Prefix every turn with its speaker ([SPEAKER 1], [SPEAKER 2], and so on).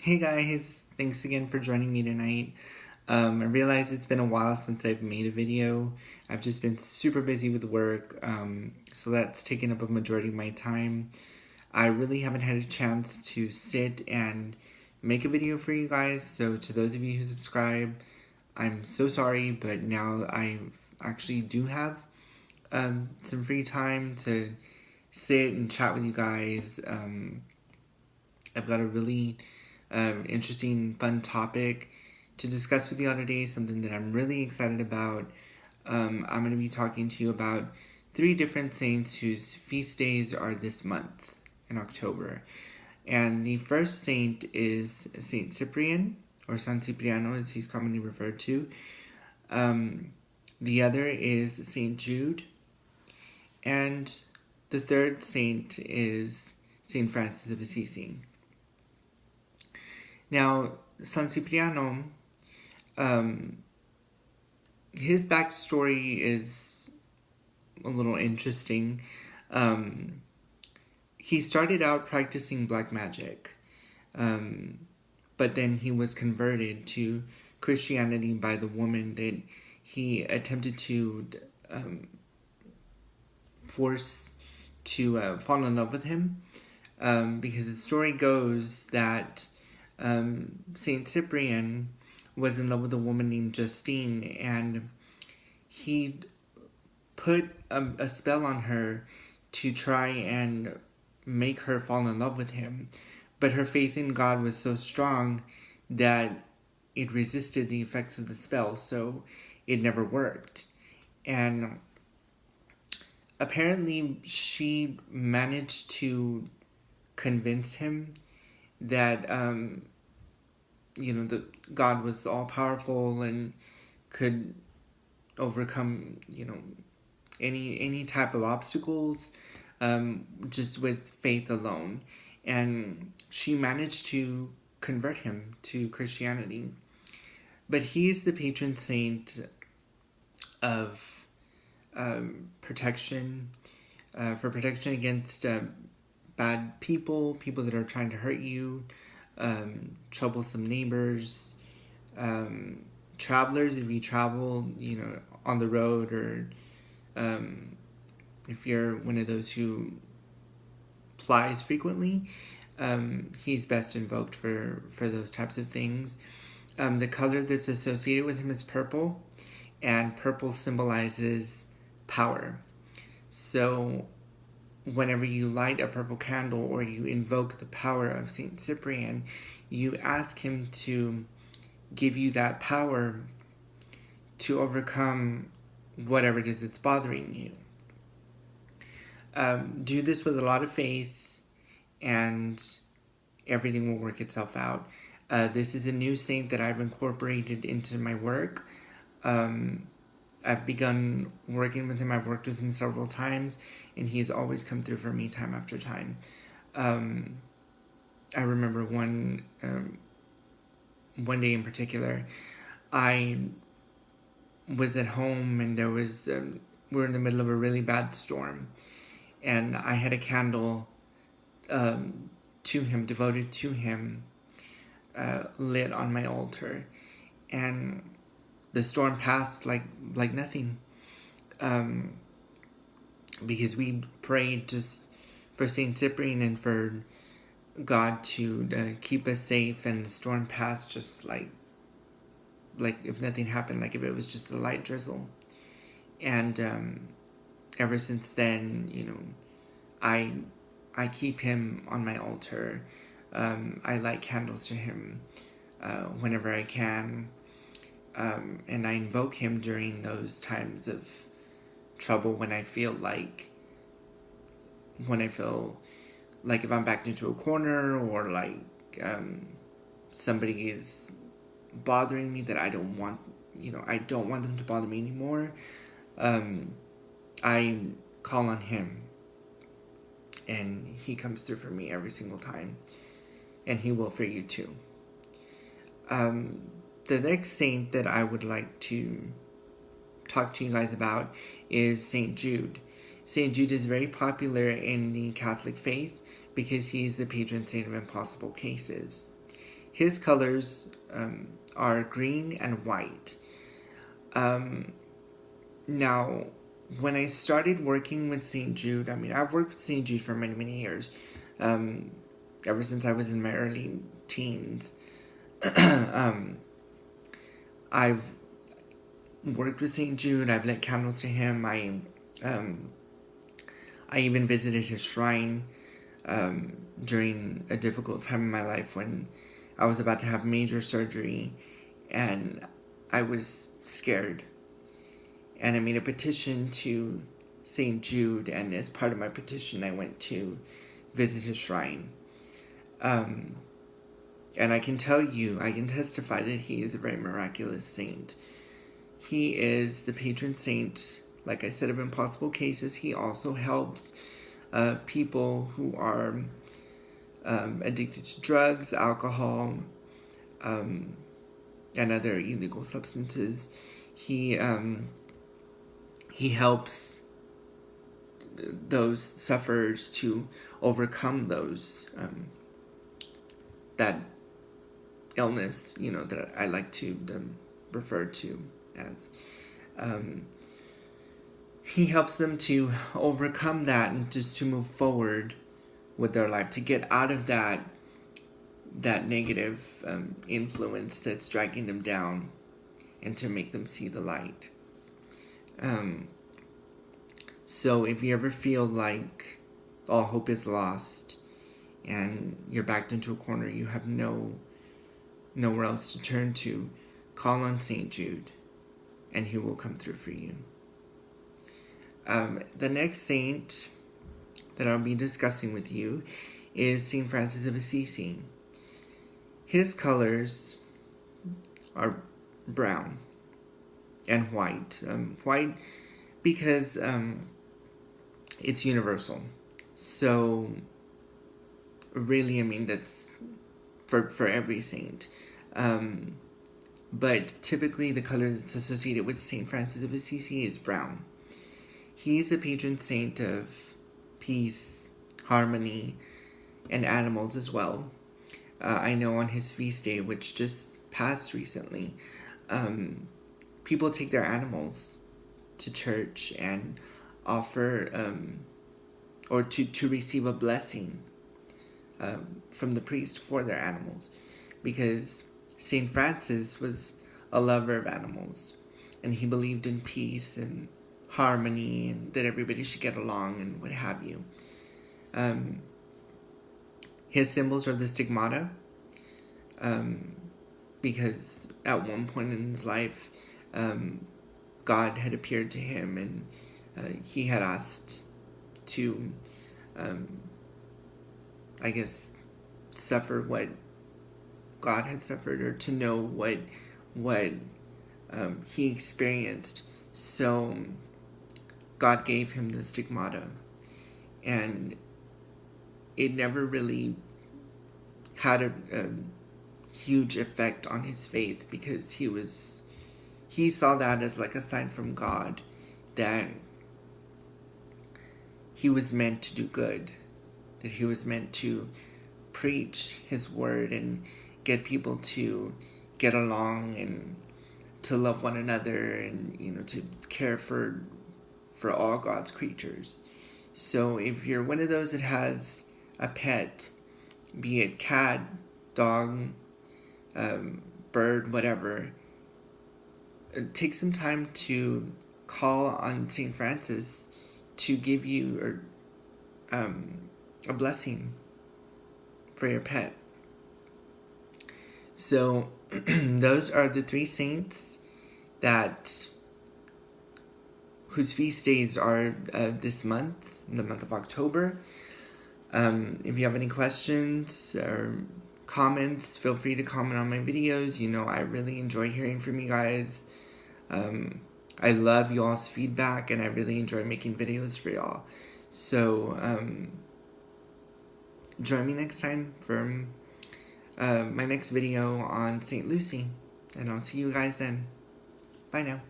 [SPEAKER 1] Hey guys, thanks again for joining me tonight. I realize it's been a while since I've made a video. I've just been super busy with work, so that's taken up a majority of my time. I really haven't had a chance to sit and make a video for you guys, so to those of you who subscribe, I'm so sorry, but now I actually do have some free time to sit and chat with you guys. I've got a really interesting, fun topic to discuss with you all today, something that I'm really excited about. I'm going to be talking to you about three different saints whose feast days are this month in October. And the first saint is Saint Cyprian, or San Cipriano as he's commonly referred to. The other is Saint Jude. And the third saint is Saint Francis of Assisi. Now, San Cipriano, his backstory is a little interesting. He started out practicing black magic, but then he was converted to Christianity by the woman that he attempted to force to fall in love with him. Because the story goes that Saint Cyprian was in love with a woman named Justine, and he put a spell on her to try and make her fall in love with him. But her faith in God was so strong that it resisted the effects of the spell, so it never worked. And apparently, she managed to convince him that that God was all powerful and could overcome any type of obstacles just with faith alone, and she managed to convert him to Christianity. But he is the patron saint of protection, for protection against bad people that are trying to hurt you, troublesome neighbors, travelers if you travel, on the road, or if you're one of those who flies frequently, he's best invoked for those types of things. The color that's associated with him is purple, and purple symbolizes power. So whenever you light a purple candle or you invoke the power of Saint Cyprian, you ask him to give you that power to overcome whatever it is that's bothering you. Do this with a lot of faith, and everything will work itself out. This is a new saint that I've incorporated into my work. I've begun working with him. I've worked with him several times, and he has always come through for me time after time. I remember one day in particular, I was at home, and there was we were in the middle of a really bad storm, and I had a candle to him, devoted to him, lit on my altar, and the storm passed like nothing, because we prayed just for Saint Cyprian and for God to keep us safe, and the storm passed just like if nothing happened, like if it was just a light drizzle. And ever since then, I keep him on my altar. I light candles to him whenever I can, and I invoke him during those times of trouble when I feel like if I'm backed into a corner, or somebody is bothering me that I don't want them to bother me anymore. I call on him, and he comes through for me every single time, and he will for you too. The next saint that I would like to talk to you guys about is Saint Jude. Saint Jude is very popular in the Catholic faith because he is the patron saint of impossible cases. his colors are green and white. Now, when I started working with St. Jude, I mean, I've worked with St. Jude for many, many years, ever since I was in my early teens. I've worked with St. Jude. I've lit candles to him. I even visited his shrine during a difficult time in my life when I was about to have major surgery, and I was scared. And I made a petition to St. Jude, and as part of my petition, I went to visit his shrine. And I can tell you, I can testify that he is a very miraculous saint. He is the patron saint, like I said, of impossible cases. He also helps people who are addicted to drugs, alcohol, and other illegal substances. He helps those sufferers to overcome those that illness, that I like to refer to as. He helps them to overcome that and just to move forward with their life, to get out of that negative influence that's dragging them down, and to make them see the light. So if you ever feel like all hope is lost and you're backed into a corner, you have nowhere else to turn to, call on St. Jude and he will come through for you. The next saint that I'll be discussing with you is St. Francis of Assisi. His colors are brown and white. White because it's universal. So really, I mean, that's for every saint. But typically the color that's associated with St. Francis of Assisi is brown. He's the patron saint of peace, harmony, and animals as well. I know on his feast day, which just passed recently, people take their animals to church and offer or to receive a blessing from the priest for their animals, because St. Francis was a lover of animals and he believed in peace and harmony and that everybody should get along and what have you. His symbols are the stigmata, because at one point in his life, God had appeared to him and he had asked to, I guess, suffer what God had suffered, or to know what he experienced. So God gave him the stigmata, and it never really had a huge effect on his faith, because he saw that as like a sign from God that he was meant to do good, that he was meant to preach his word and get people to get along and to love one another, and to care for all God's creatures. So if you're one of those that has a pet, be it cat, dog, bird, whatever, take some time to call on St. Francis to give you a blessing for your pet. So those are the three saints whose feast days are this month, in the month of October. If you have any questions or comments, feel free to comment on my videos. I really enjoy hearing from you guys. I love y'all's feedback, and I really enjoy making videos for y'all. So join me next time for my next video on St. Lucy, and I'll see you guys then. Bye now.